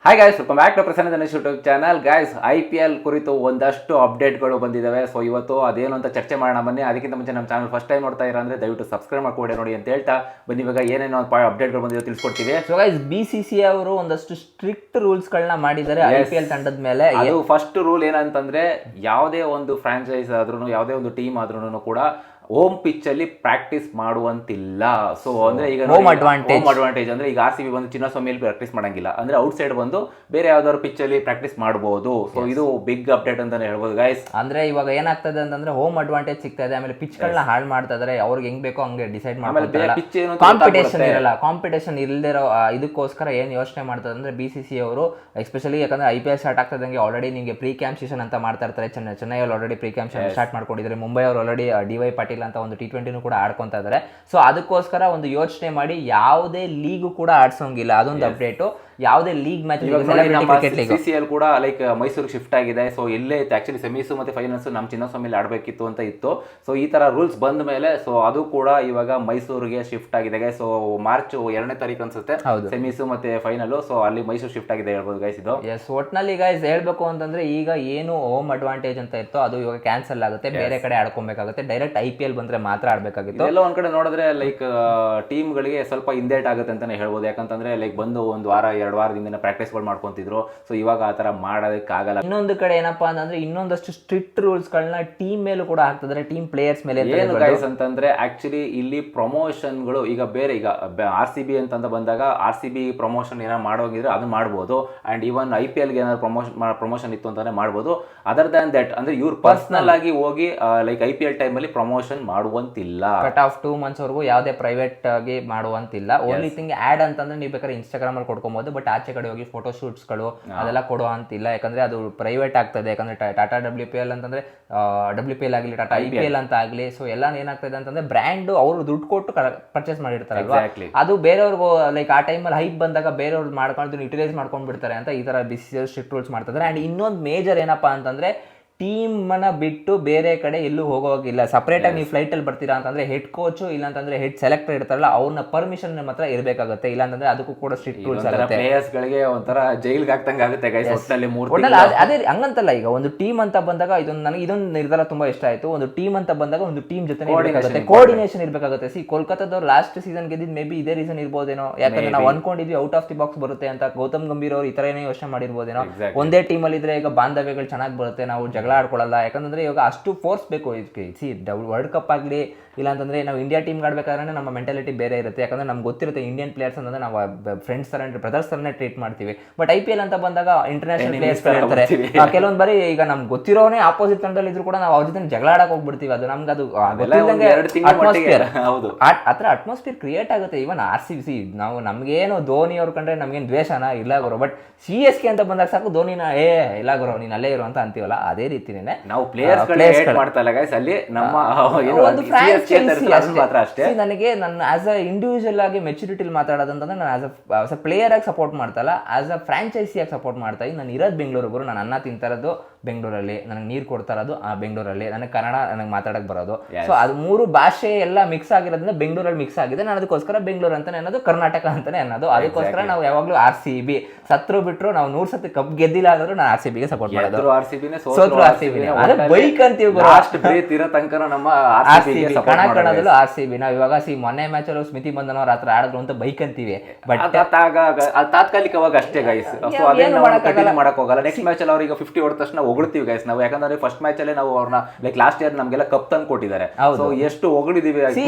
Hi guys, welcome back to Prasanna Ganesh YouTube channel. Guys, IPL ಕುರಿತು ಒಂದಷ್ಟು ಅಪ್ಡೇಟ್ಗಳು ಬಂದಿದ್ದಾವೆ. ಸೊ ಇವತ್ತು ಅದೇನು ಅಂತ ಚರ್ಚೆ ಮಾಡೋಣ ಬನ್ನಿ. ಅದಕ್ಕಿಂತ ಮುಂಚೆ ನಮ್ಮ ಚಾನಲ್ ಫಸ್ಟ್ ಟೈಮ್ ನೋಡ್ತಾ ಇರೋ ಅಂದರೆ ದಯವಿಟ್ಟು ಸಬ್ಸ್ಕ್ರೈಬ್ ಮಾಡ್ಕೊಡಿ ನೋಡಿ ಅಂತ ಹೇಳ್ತಾ ಬನ್ನಿ. ಇವಾಗ ಏನೇನೋ ಅಪ್ಡೇಟ್ಗಳು ಬಂದಿದೆ ತಿಳಿಸ್ಕೊಡ್ತೀವಿ. ಸೊ ಗೈಸ್, BCCI ಅವರು ಒಂದಷ್ಟು ಸ್ಟ್ರಿಕ್ಟ್ ರೂಲ್ಸ್ಗಳನ್ನ ಮಾಡಿದ್ದಾರೆ IPL ತಂಡದ ಮೇಲೆ. ಅದು ಫಸ್ಟ್ ರೂಲ್ ಏನಂತಂದ್ರೆ, ಯಾವುದೇ ಒಂದು ಫ್ರಾಂಚೈಸ್ ಆದ್ರೂ ಯಾವುದೇ ಒಂದು ಟೀಮ್ ಆದ್ರೂ ಕೂಡ ಹೋಮ್ ಪಿಚ್ ಅಲ್ಲಿ ಪ್ರಾಕ್ಟೀಸ್ ಮಾಡುವಂತಿಲ್ಲ. ಸೊ ಅಂದ್ರೆ ಈಗ ಹೋಮ್ ಅಡ್ವಾಂಟೇಜ್ ಅಂದ್ರೆ ಈಗ RCB ಬಂದು ಚಿನ್ನಸ್ವಾಮಿಯಲ್ಲಿ ಪ್ರಾಕ್ಟೀಸ್ ಮಾಡಂಗಿಲ್ಲ, ಅಂದ್ರೆ ಔಟ್ ಸೈಡ್ ಬಂದು ಬೇರೆ ಯಾವ್ದಾದ್ರು ಪಿಚ್ ಅಲ್ಲಿ ಪ್ರಾಕ್ಟೀಸ್ ಮಾಡಬಹುದು. ಸೊ ಇದು ಬಿಗ್ ಅಪ್ಡೇಟ್ ಅಂತಾನೆ ಹೇಳ್ಬೋದು ಗೈಸ್. ಅಂದ್ರೆ ಇವಾಗ ಏನಾಗ್ತದೆ ಅಂತಂದ್ರೆ ಹೋಮ್ ಅಡ್ವಾಂಟೇಜ್ ಸಿಗ್ತಾ ಇದೆ, ಆಮೇಲೆ ಪಿಚ್ ಗಳನ್ನ ಹಾಳು ಮಾಡ್ತಾ ಇದಾರೆ. ಅವ್ರಿಗೆ ಹೆಂಗ್ ಬೇಕೋ ಹಂಗೆ ಡಿಸೈಡ್ ಮಾಡ್ತಾರೆ. ಕಾಂಪಿಟೇಷನ್ ಇಲ್ದಿರೋ ಇದಕ್ಕೋಸ್ಕರ ಏನ್ ಯೋಚನೆ ಮಾಡ್ತಾರೆ ಅಂದ್ರೆ BCCI ಅವರು, ಎಸ್ಪೆಷಲಿ ಯಾಕಂದ್ರೆ IPL ಸ್ಟಾರ್ಟ್ ಆಗ್ತದಂಗೆ ಆಲ್ರೆಡಿ ನಿಮಗೆ ಪ್ರೀ ಕ್ಯಾಂಪ್ ಸೀಸನ್ ಅಂತ ಮಾಡ್ತಾ ಇರ್ತಾರೆ. ಚೆನ್ನೈಯಲ್ಲಿ ಆಲ್ರೆಡಿ ಪ್ರೀ ಕ್ಯಾಂಪ್ ಸ್ಟಾರ್ಟ್ ಮಾಡ್ಕೊಂಡಿದ್ದಾರೆ. ಮುಂಬೈ ಅವರು ಆಲ್ರೆಡಿ DY ಪಾಟೀಲ್ ಅಂತ ಒಂದು T20 ಕೂಡ ಆಡ್ಕೊಂತ ಇದ್ದಾರೆ. ಸೊ ಅದಕ್ಕೋಸ್ಕರ ಒಂದು ಯೋಚನೆ ಮಾಡಿ ಯಾವುದೇ ಲೀಗು ಕೂಡ ಆಡ್ಸೋಂಗಿಲ್ಲ. ಅದೊಂದು ಅಪ್ಡೇಟು. ಯಾವುದೇ ಲೀಗ್ ಮ್ಯಾಚ್ CCL ಕೂಡ ಲೈಕ್ ಮೈಸೂರಿಗೆ ಶಿಫ್ಟ್ ಆಗಿದೆ. ಸೊ ಎಲ್ಲೇ ಇತ್ತು ಆಕ್ಚುಲಿ ಸೆಮೀಸ್ ಮತ್ತೆ ಫೈನಲ್ಸ್ ನಮ್ಮ ಚಿನ್ನಸ್ವಾಮಿಲಿ ಆಡಬೇಕಿತ್ತು ಅಂತ ಇತ್ತು. ಸೊ ಈ ತರ ರೂಲ್ಸ್ ಬಂದ ಮೇಲೆ ಸೊ ಅದು ಕೂಡ ಇವಾಗ ಮೈಸೂರಿಗೆ ಶಿಫ್ಟ್ ಆಗಿದೆ. ಸೊ ಮಾರ್ಚ್ 2ನೇ ತಾರೀಕು ಅನ್ಸುತ್ತೆ ಸೆಮೀಸ್ ಮತ್ತೆ ಫೈನಲ್. ಸೊ ಅಲ್ಲಿ ಮೈಸೂರು ಶಿಫ್ಟ್ ಆಗಿದೆ ಹೇಳ್ಬೋದು ಗೈಸ್. ಇದು ಒಟ್ನಲ್ಲಿ ಗೈಸ್ ಹೇಳ್ಬೇಕು ಅಂತಂದ್ರೆ, ಈಗ ಏನು ಹೋಮ್ ಅಡ್ವಾಂಟೇಜ್ ಅಂತ ಇತ್ತು ಅದು ಇವಾಗ ಕ್ಯಾನ್ಸಲ್ ಆಗುತ್ತೆ. ಬೇರೆ ಕಡೆ ಆಡ್ಕೊಬೇಕಾಗುತ್ತೆ. ಡೈರೆಕ್ಟ್ IPL ಬಂದ್ರೆ ಮಾತ್ರ ಆಡ್ಬೇಕಾಗಿತ್ತು. ಎಲ್ಲ ಒಂದ್ ಕಡೆ ನೋಡಿದ್ರೆ ಲೈಕ್ ಟೀಮ್ ಗಳಿಗೆ ಸ್ವಲ್ಪ ಹಿಂದೇಟ್ ಆಗುತ್ತೆ ಅಂತಾನೆ ಹೇಳ್ಬೋದು. ಯಾಕಂತಂದ್ರೆ ಲೈಕ್ ಬಂದು ಒಂದು ವಾರ 2 ವಾರದಿಂದ ಪ್ರಾಕ್ಟೀಸ್ಗಳು ಮಾಡ್ಕೊಂತಿದ್ರು. ಸೊ ಇವಾಗ ಆ ತರ ಮಾಡೋದಕ್ಕಾಗಲ್ಲ. ಇನ್ನೊಂದು ಕಡೆ ಏನಪ್ಪಾ ಅಂತಂದ್ರೆ, ಇನ್ನೊಂದಷ್ಟು ಸ್ಟ್ರಿಕ್ಟ್ ರೂಲ್ಸ್ ಗಳನ್ನ ಟೀಮ್ ಮೇಲೂ ಕೂಡ ಹಾಕ್ತಿದ್ದಾರೆ, ಟೀಮ್ ಪ್ಲೇಯರ್ಸ್ ಮೇಲೆ. ಏನು ಗೈಸ್ ಅಂತಂದ್ರೆ, ಆಕ್ಚುಲಿ ಇಲ್ಲಿ ಪ್ರಮೋಷನ್ಗಳು ಈಗ ಬೇರೆ, ಈಗ RCB ಅಂತಂದ ಬಂದಾಗ RCB ಪ್ರಮೋಷನ್ ಏನಾದ್ರು ಮಾಡೋಗಿದ್ರೆ ಅದನ್ನ ಮಾಡ್ಬೋದು. ಅಂಡ್ ಈವನ್ IPL ಗೆ ಏನಾದ್ರು ಪ್ರಮೋಷನ್ ಇತ್ತು ಅಂತಾನೆ ಮಾಡ್ಬೋದು. ಅದರ್ ದ್ಯಾನ್ ದಟ್ ಅಂದ್ರೆ ಇವ್ರು ಪರ್ಸನಲ್ ಆಗಿ ಹೋಗಿ ಲೈಕ್ IPL ಟೈಮ್ ಅಲ್ಲಿ ಪ್ರಮೋಷನ್ ಮಾಡುವಂತಿಲ್ಲ. ಕಟ್ ಆಫ್ 2 months ವರೆಗೂ ಯಾವುದೇ ಪ್ರೈವೇಟ್ ಆಗಿ ಮಾಡುವಂತಿಲ್ಲ. ಓನ್ಲಿ ಥಿಂಗ್ ಆಡ್ ಅಂತಂದ್ರೆ ನೀವು ಬೇಕಾದ್ರೆ ಇನ್ಸ್ಟಾಗ್ರಾಮ್ ಅಲ್ಲಿ ಕೊಡ್ಕೊಬಹುದು, ಬಟ್ ಆಚೆ ಕಡೆ ಹೋಗಿ ಫೋಟೋ ಶೂಟ್ಸ್ ಗಳು ಅದೆಲ್ಲ ಕೊಡೋ ಅಂತಿಲ್ಲ. ಯಾಕಂದ್ರೆ ಅದು ಪ್ರೈವೇಟ್ ಆಗ್ತದೆ. ಯಾಕಂದ್ರೆ ಟಾಟಾ WPL ಅಂತಂದ್ರೆ WPL ಆಗಲಿ, ಟಾಟಾ IPL ಅಂತ ಆಗ್ಲಿ, ಸೊ ಎಲ್ಲ ಏನಾಗ್ತದೆ ಅಂತಂದ್ರೆ ಬ್ರ್ಯಾಂಡ್ ಅವರು ದುಡ್ಡು ಕೊಟ್ಟು ಪರ್ಚೇಸ್ ಮಾಡಿರ್ತಾರಲ್ವಾ, ಅದು ಬೇರೆಯವ್ರಿಗೂ ಲೈಕ್ ಆ ಟೈಮಲ್ಲಿ ಹೈಪ್ ಬಂದಾಗ ಬೇರೆಯವ್ರು ಮಾಡ್ಕೊಂಡು ಯುಟಿಲೈಸ್ ಮಾಡ್ಕೊಂಡ್ ಬಿಡ್ತಾರೆ ಅಂತ ಈ ತರ BCCI ಸ್ಟ್ರಿಕ್ಟ್ ರೂಲ್ಸ್ ಮಾಡ್ತಿದ್ದಾರೆ. ಅಂಡ್ ಇನ್ನೊಂದು ಮೇಜರ್ ಏನಪ್ಪಾ ಅಂತಂದ್ರೆ, ಟೀಮ್ ಅನ್ನ ಬಿಟ್ಟು ಬೇರೆ ಕಡೆ ಎಲ್ಲೂ ಹೋಗೋಗಿಲ್ಲ. ಸಪರೇಟ್ ಆಗಿ ನೀವು ಫ್ಲೈಟ್ ಅಲ್ಲಿ ಬರ್ತೀರಾ ಅಂತಂದ್ರೆ ಹೆಡ್ ಕೋಚ್ ಇಲ್ಲ ಅಂತಂದ್ರೆ ಹೆಡ್ ಸೆಲೆಕ್ಟರ್ ಇರ್ತಾರಲ್ಲ, ಅವ್ರನ್ನ ಪರ್ಮಿಷನ್ ಮಾತ್ರ ಇರಬೇಕಾಗುತ್ತೆ. ಇಲ್ಲ ಅಂತಂದ್ರೆ ಅದಕ್ಕೂ ಕೂಡ ಸ್ಟ್ರಿಕ್ಟ್ ರೂಲ್ಸ್ ಆಗುತ್ತೆ. ಪ್ಲೇಯರ್ಸ್ ಗಳಿಗೆ ಒಂಥರ ಜೈಲ್ಗೆ ಹಾಕ್ತಂಗ ಆಗುತ್ತೆ ಗೈಸ್. ಅದೇ ಹಂಗಂತಲ್ಲ, ಈಗ ಒಂದು ಟೀಮ್ ಅಂತ ಬಂದಾಗ ಇದೊಂದು ನಿರ್ಧಾರ ತುಂಬಾ ಇಷ್ಟ ಆಯ್ತು. ಒಂದು ಟೀಮ್ ಅಂತ ಬಂದಾಗ ಒಂದು ಟೀಮ್ ಜೊತೆ ಕೋಆರ್ಡಿನೇಷನ್ ಇರಬೇಕಾಗುತ್ತೆ. ಕೋಲ್ಕತ್ತಾದವ್ರು ಲಾಸ್ಟ್ ಸೀಸನ್ ಗೆದ್ದಿದ್ ಮೇ ಬಿ ಇದೇ ರೀಸನ್ ಇರ್ಬೋದೇನೋ. ಯಾಕಂದ್ರೆ ನಾವು ಅನ್ಕೊಂಡಿದ್ವಿ ಔಟ್ ಆಫ್ ದಿ ಬಾಕ್ಸ್ ಬರುತ್ತೆ ಅಂತ. ಗೌತಮ್ ಗಂಭೀರ್ ಅವರು ಈ ತರ ಏನೋ ಯೋಚನೆ ಮಾಡಿರ್ಬೋದೇನೋ. ಒಂದೇ ಟೀಮ್ ಅಲ್ಲಿ ಇದ್ರೆ ಈಗ ಬಾಂಧವ್ಯಗಳು ಚೆನ್ನಾಗಿ ಬರುತ್ತೆ, ನಾವು ಜಗಳ ಆಡ್ಕೊಳ್ಳಲ್ಲ. ಯಾಕಂದ್ರೆ ಇವಾಗ ಅಷ್ಟು ಫೋರ್ಸ್ ಬೇಕು. ವರ್ಲ್ಡ್ ಕಪ್ ಆಗಲಿ ಇಲ್ಲ ಅಂತಂದ್ರೆ ನಾವು ಇಂಡಿಯಾ ಟೀಮ್ ಆಡ್ಬೇಕಾದ್ರೆ ನಮ್ಮ ಮೆಂಟಾಲಿಟಿ ಬೇರೆ ಇರುತ್ತೆ. ಯಾಕಂದ್ರೆ ನಮ್ಗೆ ಗೊತ್ತಿರುತ್ತೆ ಇಂಡಿಯನ್ ಪ್ಲೇಯರ್ಸ್ ಅಂತಂದ್ರೆ ನಾವು ಫ್ರೆಂಡ್ಸ್ ತರ ಬ್ರದರ್ಸ್ ತರನೇ ಟ್ರೀಟ್ ಮಾಡ್ತೀವಿ. ಬಟ್ IPL ಅಂತ ಬಂದಾಗ ಇಂಟರ್ನ್ಯಾಷನಲ್ ಪ್ಲೇಯರ್ಸ್ ಇರ್ತಾರೆ. ಕೆಲವೊಂದ್ ಬಾರಿ ಈಗ ನಮ್ಗೆ ಗೊತ್ತಿರೋನೇ ಆಪೋಸಿಟ್ ತಂಡದಲ್ಲಿ ಇದ್ರು ಕೂಡ ನಾವು ಅವ್ರ ಜೊತೆ ಜಗಳ ಆಡಕ್ ಹೋಗ್ಬಿಡ್ತೀವಿ. ಅದು ನಮ್ಗೆ ಅದು ಆತರ ಅಟ್ಮಾಸ್ಫಿಯರ್ ಕ್ರಿಯೇಟ್ ಆಗುತ್ತೆ. ಇವನ್ RCB ನಾವು ನಮ್ಗೇನು ಧೋನಿ ಅವ್ರ ಕಂಡ್ರೆ ನಮ್ಗೇನು ದ್ವೇಷನ ಇಲ್ಲ ಗುರು, ಬಟ್ CSK ಅಂತ ಬಂದಾಗ ಸಾಕು ಧೋನಿನ ಇಲ್ಲ ಗುರು ನೀನ್ ಅಲ್ಲೇ ಇರು ಅಂತ ಅಂತೀವಲ್ಲ, ಅದೇ ರೀತಿನೇ ನಾವು ಪ್ಲೇಯರ್ಸ್ ಮಾಡ್ತಾ ಗೈಸ್. ಅಲ್ಲಿ ನಮ್ಮ ನನಗೆ ನನ್ನ ಆಸ್ ಅ ಇಂಡಿವಿಜುವಲ್ ಆಗಿ ಮೆಚುರಿಟಿಲಿ ಮಾತಾಡೋದಂತಂದ್ರೆ, ನಾನು ಆಸ್ ಅ ಪ್ಲೇಯರ್ ಆಗಿ ಸಪೋರ್ಟ್ ಮಾಡ್ತಲ್ಲ, ಆಸ್ ಅ ಫ್ರಾಂಚೈಸಿ ಆಗಿ ಸಪೋರ್ಟ್ ಮಾಡ್ತಾ ಇದ್ದೀನಿ. ನಾನು ಇರೋದು ಬೆಂಗಳೂರು ಗುರು, ನಾನು ಅನ್ನ ತಿಂತಾರದು ಬೆಂಗಳೂರಲ್ಲಿ, ನನಗೆ ನೀರು ಕೊಡ್ತಾ ಇರೋದು ಬೆಂಗಳೂರಲ್ಲಿ, ನನಗೆ ಕನ್ನಡ ನನಗೆ ಮಾತಾಡಕ್ ಬರೋದು. ಸೊ ಅದು 3 ಭಾಷೆ ಎಲ್ಲ ಮಿಕ್ಸ್ ಆಗಿರೋದ್ರಿಂದ ಬೆಂಗಳೂರಲ್ಲಿ ಮಿಕ್ಸ್ ಆಗಿದೆ. ನಾನು ಅದಕ್ಕೋಸ್ಕರ ಬೆಂಗಳೂರು ಅಂತಾನೆ ಅನ್ನೋದು, ಕರ್ನಾಟಕ ಅಂತಾನೆ ಅನ್ನೋದು. ಅದಕ್ಕೋಸ್ಕರ ನಾವು ಯಾವಾಗ್ಲೂ RCB ಸತ್ರು ಬಿಟ್ರು ನಾವು 100 ಸತಿ ಕಪ್ ಗೆದ್ದಿಲ್ಲ ಆದ್ರೂ ನಾನು RCB ಗೆ ಸಪೋರ್ಟ್ ಮಾಡೋದು. ಬೈಕ್ ಅಂತೀವಿ ಕಣದಲ್ಲೂ RCB. ನಾವು ಇವಾಗ ಮೊನ್ನೆ ಮ್ಯಾಚ್ ಅಲ್ಲಿ ಸ್ಮಿತಿ ಮಂದನ್ ಅವ್ರ ಹತ್ರ ಆಡಿದ್ರು ಅಂತ ಬೈಕ್ ಅಂತೀವಿ, ಬಟ್ ತಾತ್ಕಾಲಿಕವಾಗಿ ಅಷ್ಟೇ ಗೈಸ್. ಮಾಡಕ್ ಹೋಗಲ್ಲ. ನೆಕ್ಸ್ಟ್ ಮ್ಯಾಚ್ ಅಲ್ಲಿ ಅವ್ರಿಗೆ 50 ಹೊಡೆದ ತಕ್ಷಣ ಹೊಗಳ್ತೀವಿ ಗೈಸ್ ನಾವು. ಯಾಕಂದ್ರೆ ಫಸ್ಟ್ ಮ್ಯಾಚ್ ಅಲ್ಲೇ ನಾವು ಅವ್ರನ್ನ ಲೈಕ್ ಲಾಸ್ಟ್ ಇಯರ್ ನಮ್ಗೆಲ್ಲ ಕಪ್ ತಂದು ಕೊಟ್ಟಿದ್ದಾರೆ. ಸೊ ಎಷ್ಟು ಹೊಗಳಿದೀವಿ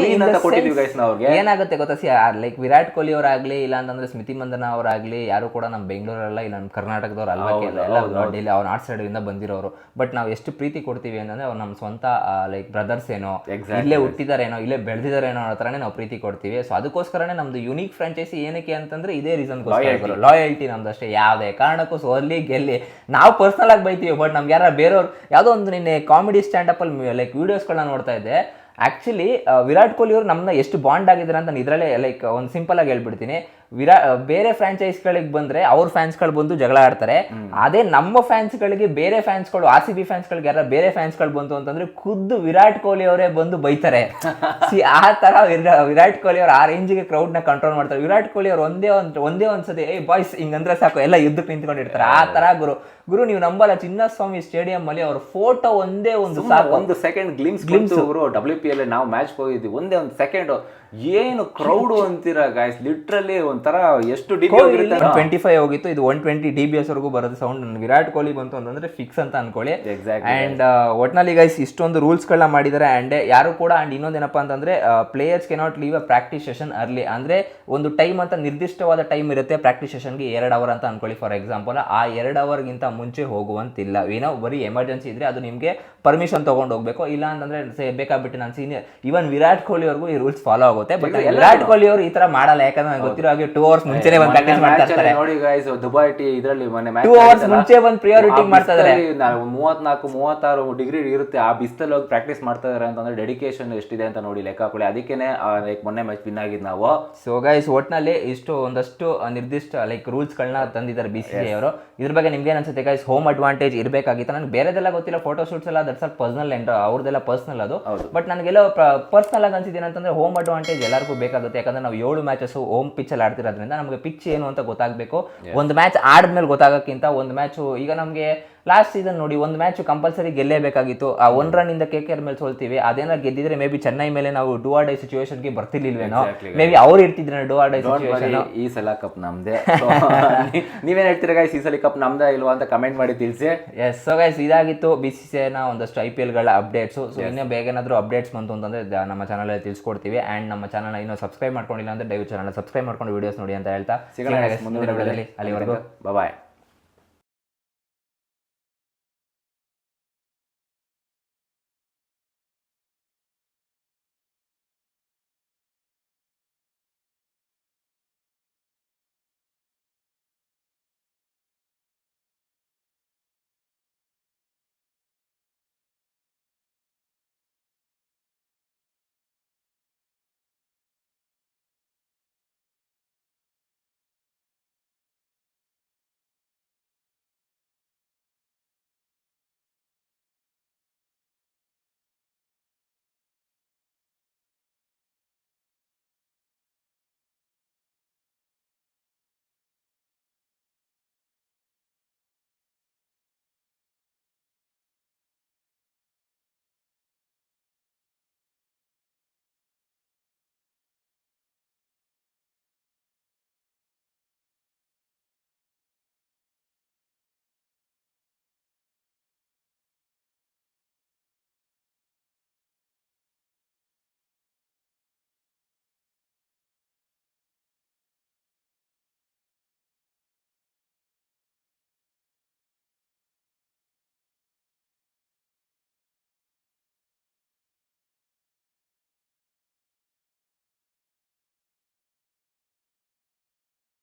ಅಂತ ಕೊಟ್ಟಿದೀವಿ ಗೈಸ್ ನಾವು ಅವ್ರಿಗೆ. ಏನಾಗುತ್ತೆ ಗೊತ್ತಾ, ಲೈಕ್ ವಿರಾಟ್ ಕೊಹ್ಲಿ ಅವರಾಗ್ಲಿ ಇಲ್ಲ ಅಂತಂದ್ರೆ ಸ್ಮಿತಿ ಮಂದನ ಅವರಾಗ್ಲಿ ಯಾರು ಕೂಡ ನಮ್ಮ ಬೆಂಗಳೂರಲ್ಲ ಇಲ್ಲ ನಮ್ಮ ಕರ್ನಾಟಕದವ್ರು ಅಲ್ವಾ, ಡೈಲಿ ಅವ್ರು ನಾರ್ತ್ ಸೈಡ್ ಇಂದ ಬಂದಿರೋರು. ಬಟ್ ನಾವು ಎಷ್ಟು ಪ್ರೀತಿ ಕೊಡ್ತೀವಿ ಅಂತಂದ್ರೆ ಅವ್ರು ನಮ್ಮ ಸ್ವಂತ ಲೈಕ್ ಬ್ರದರ್ಸ್ ಏನೋ, ಇಲ್ಲೇ ಹುಟ್ಟಿದಾರೇನೋ, ಇಲ್ಲೇ ಬೆಳೆದಿದಾರೇನೋ ಅನ್ನೋ ತರನೇ ನಾವು ಪ್ರೀತಿ ಕೊಡ್ತೀವಿ. ಸೊ ಅದಕ್ಕೋಸ್ಕರನೇ ನಮ್ದು ಯುನೀಕ್ ಫ್ರಾಂಚೈಸಿ ಏನಕ್ಕೆ ಅಂತಂದ್ರೆ ಇದೇ ರೀಸನ್, ಲಾಯಲ್ಟಿ ನಮ್ದು ಅಷ್ಟೇ. ಯಾವುದೇ ಕಾರಣಕ್ಕೂ ಸೋರ್ಲಿ ಗೆಲ್ಲಿ ನಾವು ಪರ್ಸನಲ್ ಆಗಿ ಬೈತೀವಿ, ಬಟ್ ನಮ್ಗೆ ಯಾರು ಬೇರೆಯವ್ರು ಯಾವುದೋ ಒಂದು ನಿನ್ನೆ ಕಾಮಿಡಿ ಸ್ಟ್ಯಾಂಡ್ ಅಪ್ ಅಲ್ಲಿ ಲೈಕ್ ವಿಡಿಯೋಸ್ಗಳನ್ನ ನೋಡ್ತಾ ಇದ್ದೆ. ಆಕ್ಚುಲಿ ವಿರಾಟ್ ಕೊಹ್ಲಿ ಅವರು ನಮ್ಮನ್ನ ಎಷ್ಟು ಬಾಂಡ್ ಆಗಿದ್ದಾರೆ ಅಂತ ನಾನು ಇದರಲ್ಲೇ ಲೈಕ್ ಒಂದು ಸಿಂಪಲ್ ಆಗಿ ಹೇಳ್ಬಿಡ್ತೀನಿ. ಬೇರೆ ಫ್ರಾಂಚೈಸ್ಗಳಿಗೆ ಬಂದ್ರೆ ಅವ್ರ ಫ್ಯಾನ್ಸ್ಗಳು ಬಂದು ಜಗಳ ಆಡ್ತಾರೆ. ಅದೇ ನಮ್ಮ ಫ್ಯಾನ್ಸ್ಗಳಿಗೆ ಬೇರೆ ಫ್ಯಾನ್ಸ್ಗಳು RCB ಫ್ಯಾನ್ಸ್ಗಳಿಗೆ ಯಾರ ಬೇರೆ ಫ್ಯಾನ್ಸ್ಗಳು ಬಂತು ಅಂತಂದ್ರೆ ಖುದ್ದು ವಿರಾಟ್ ಕೊಹ್ಲಿ ಅವರೇ ಬಂದು ಬೈತಾರೆ. ಆ ತರ ವಿರಾಟ್ ಕೊಹ್ಲಿ ಅವ್ರು ಆ ರೇಂಜಿಗೆ ಕ್ರೌಡ್ ನ ಕಂಟ್ರೋಲ್ ಮಾಡ್ತಾರೆ. ವಿರಾಟ್ ಕೊಹ್ಲಿ ಅವ್ರು ಒಂದೇ ಒಂದ್ಸತಿ ಬಾಯ್ಸ್ ಹಿಂಗಂದ್ರೆ ಸಾಕು ಎಲ್ಲ ಯುದ್ಧಕ್ಕೆ ನಿಂತ್ಕೊಂಡಿರ್ತಾರೆ. ಆ ತರ ಗುರು ನೀವು ನಂಬಲ್ಲ, ಚಿನ್ನಸ್ವಾಮಿ ಸ್ಟೇಡಿಯಂ ಅಲ್ಲಿ ಅವ್ರ ಫೋಟೋ ಒಂದೇ ಒಂದು ಸೆಕೆಂಡ್ ಗ್ಲಿಮ್ಸ್ ಗುರು WPL ನಾವು ಮ್ಯಾಚ್ ಹೋಗಿದ್ವಿ, ಒಂದೇ ಒಂದು ಸೆಕೆಂಡ್ ಏನು ಕ್ರೌಡ್ ಅಂತೀರಾ ಗಾಯ್ಸ್, ಲಿಟ್ರಲಿ ಒಂಥರ ಎಷ್ಟು 25 ಹೋಗಿತ್ತು, ಇದು 120 dBs ವರೆಗೂ ಬರೋದು ಸೌಂಡ್. ವಿರಾಟ್ ಕೊಹ್ಲಿ ಬಂತು ಅಂತಂದ್ರೆ ಫಿಕ್ಸ್ ಅಂತ ಅನ್ಕೊಳ್ಳಿ. ಅಂಡ್ ಒಟ್ನಲ್ಲಿ ಗೈಸ್ ಇಷ್ಟೊಂದು ರೂಲ್ಸ್ ಗಳನ್ನ ಮಾಡಿದ್ದಾರೆ. ಅಂಡ್ ಯಾರು ಕೂಡ ಅಂಡ್ ಇನ್ನೊಂದೇನಪ್ಪ ಅಂತಂದ್ರೆ ಪ್ಲೇಯರ್ಸ್ ಕೆನಾಟ್ ಲೀವ್ ಅ ಪ್ರಾಕ್ಟೀಸ್ ಸೆಷನ್ ಅರ್ಲಿ. ಅಂದ್ರೆ ಒಂದು ಟೈಮ್ ಅಂತ ನಿರ್ದಿಷ್ಟವಾದ ಟೈಮ್ ಇರುತ್ತೆ ಪ್ರಾಕ್ಟೀಸ್ ಸೆಷನ್ಗೆ, 2 ಅವರ್ ಅಂತ ಅನ್ಕೊಳ್ಳಿ ಫಾರ್ ಎಕ್ಸಾಂಪಲ್. ಆ 2 ಅವರ್ಗಿಂತ ಮುಂಚೆ ಹೋಗುವಂತಿಲ್ಲ. ಏನೋ ಬರೀ ಎಮರ್ಜೆನ್ಸಿ ಇದ್ರೆ ಅದು ನಿಮ್ಗೆ ಪರ್ಮಿಷನ್ ತಗೊಂಡು ಹೋಗ್ಬೇಕು. ಇಲ್ಲ ಅಂತಂದ್ರೆ ಬೇಕಾಗ್ಬಿಟ್ಟು ನಾನು ಸೀನಿಯರ್ ಇವನ್ ವಿರಾಟ್ ಕೊಹ್ಲಿ ಅವ್ರಿಗೂ ಈ ರೂಲ್ಸ್ ಫಾಲೋ ಆಗುತ್ತೆ. ಬಟ್ ವಿರಾಟ್ ಕೊಹ್ಲಿ ಅವರು ಈ ತರ ಮಾಡಲ್ಲ, ಯಾಕಂದ್ರೆ ನನಗೆ ಗೊತ್ತಿರೋ ಹಾಗೆ 2 ಅವರ್ಸ್ ಮುಂಚೆನೆ ಬಂದು ಪ್ರಾಕ್ಟೀಸ್ ಮಾಡ್ತಾ ಇರ್ತಾರೆ. ನೋಡಿ ಗೈಸ್ ದುಬೈ ಇದರಲ್ಲಿ ಮೊನ್ನೆ ಮ್ಯಾಚ್ 2 ಅವರ್ಸ್ ಮುಂಚೆ ಬಂದು ಪ್ರಿಯಾರಿಟಿ ಮಾಡ್ತಾ ಇದ್ದಾರೆ. 34-36 ಡಿಗ್ರಿ ಇರುತ್ತೆ, ಆ ಬಿಸಿಲಲ್ಲಿ ಹೋಗಿ ಪ್ರಾಕ್ಟೀಸ್ ಮಾಡ್ತಾ ಇದಾರೆ ಅಂತಂದ್ರೆ ಡೆಡಿಕೇಶನ್ ಎಷ್ಟಿದೆ ಅಂತ ನೋಡಿ ಲೆಕ್ಕ ಹಾಕೊಳ್ಳಿ. ಅದಕ್ಕೇನೆ ಮೊನ್ನೆ ಮ್ಯಾಚ್ ವಿನ್ ಆಗಿದ್ ನಾವು. ಸೊ ಗೈಸ್ ಒಟ್ನಲ್ಲಿ ಒಂದಷ್ಟು ನಿರ್ದಿಷ್ಟ ರೂಲ್ಸ್ ಗಳನ್ನ ತಂದಿದ್ದಾರೆ BCCI ಅವರು. ಇದ್ರ ಬಗ್ಗೆ ನಿಮ್ಗೆ ಏನ್ ಅನ್ಸುತ್ತೆ ಗೈಸ್? ಹೋಮ್ ಅಡ್ವಾಂಟೇಜ್ ಇರಬೇಕಾಗಿತ್ತು. ನನಗೆ ಬೇರೆದೆಲ್ಲ ಗೊತ್ತಿಲ್ಲ, ಫೋಟೋ ಶೂಟ್ಸ್ ಎಲ್ಲ ದಟ್ಸ್ ಪರ್ಸನಲ್ ಎಂಡ್ ಅವ್ರದೆಲ್ಲ ಪರ್ಸನಲ್ ಅದು. ಬಟ್ ನನಗೆಲ್ಲ ಪರ್ಸನಲ್ ಆಗಿ ಅನ್ಸಿದ್ದೇನೆ ಅಂತಂದ್ರೆ ಹೋಮ್ ಅಡ್ವಾಂಟೇಜ್ ಎಲ್ಲರಿಗೂ ಬೇಕಾಗುತ್ತೆ. ಯಾಕಂದ್ರೆ ನಾವು 7 ಮ್ಯಾಚಸ್ ಹೋಮ್ ಪಿಚ್ ಅಲ್ಲಿ ಆಡ್ತಿರೋದ್ರಿಂದ ನಮಗೆ ಪಿಚ್ ಏನು ಅಂತ ಗೊತ್ತಾಗಬೇಕು. ಒಂದು ಮ್ಯಾಚ್ ಆದ್ಮೇಲೆ ಗೊತ್ತಾಗಕ್ಕಿಂತ ಒಂದು ಮ್ಯಾಚ್ ಈಗ ನಮಗೆ ಲಾಸ್ಟ್ ಸೀಸನ್ ನೋಡಿ ಒಂದು ಮ್ಯಾಚ್ ಕಂಪಲ್ಸರಿ ಗೆಲ್ಲೇಬೇಕಾಗಿತ್ತು. ಆ 1 ರನ್ ಇಂದ KKR ಮೇಲೆ ಸೋಲ್ತೀವಿ. ಅದೇನಾದ್ರು ಗೆದ್ದಿದ್ರೆ ಮೇ ಬಿ ಚೆನ್ನೈ ಮೇಲೆ ನಾವು ಡೂ ಆರ್ ಡೈ ಸಿಚುವೇಶನ್ಗೆ ಬರ್ತಿರ್ಲಿಲ್ವೇನೋ, ಮೇ ಬಿ ಅವ್ರು ಇರ್ತಿದ್ರೆ ಡೂ ಆರ್ ಡೈ ಸಿಚುವೇಶನ್. ಈ ಸಲ ಕಪ್ ನಮ್ದೇ. ನೀವೇನ್ ಹೇಳ್ತೀರಾ ಗೈಸ್, ಈ ಸಲ ಕಪ್ ನಮ್ದೇ ಇಲ್ವಾ ಅಂತ ಕಮೆಂಟ್ ಮಾಡಿ ತಿಳಿಸಿ. ಎಸ್ ಸೊ ಗೈಸ್ ಇದಾಗಿತ್ತು BCCI ನ ಒಂದಷ್ಟು IPL ಗಳ ಅಪ್ಡೇಟ್ಸ್. ಸೊ ಇನ್ನೂ ಬೇಗ ಏನಾದ್ರು ಅಪ್ಡೇಟ್ಸ್ ಬಂತು ಅಂತಂದ್ರೆ ನಮ್ಮ ಚಾನಲ್ ಅಲ್ಲಿ ತಿಳಿಸ್ಕೊಡ್ತೀವಿ. ಅಂಡ್ ನಮ್ಮ ಚಾನಲ್ ಇನ್ನೂ ಸಬ್ಸ್ಕ್ರೈಬ್ ಮಾಡ್ಕೊಂಡಿಲ್ಲ ಅಂದ್ರೆ ದಯವಿಟ್ಟು ಚಾನಲ್ ಸಬ್ಸ್ಕ್ರೈಬ್ ಮಾಡ್ಕೊಂಡು ವಿಡಿಯೋಸ್ ನೋಡಿ ಅಂತ ಹೇಳ್ತಾ ಸಿಗೋಣ ಮುಂದಿನ ವಿಡಿಯೋದಲ್ಲಿ. ಅಲ್ಲಿವರೆಗೂ ಬಾಯ್.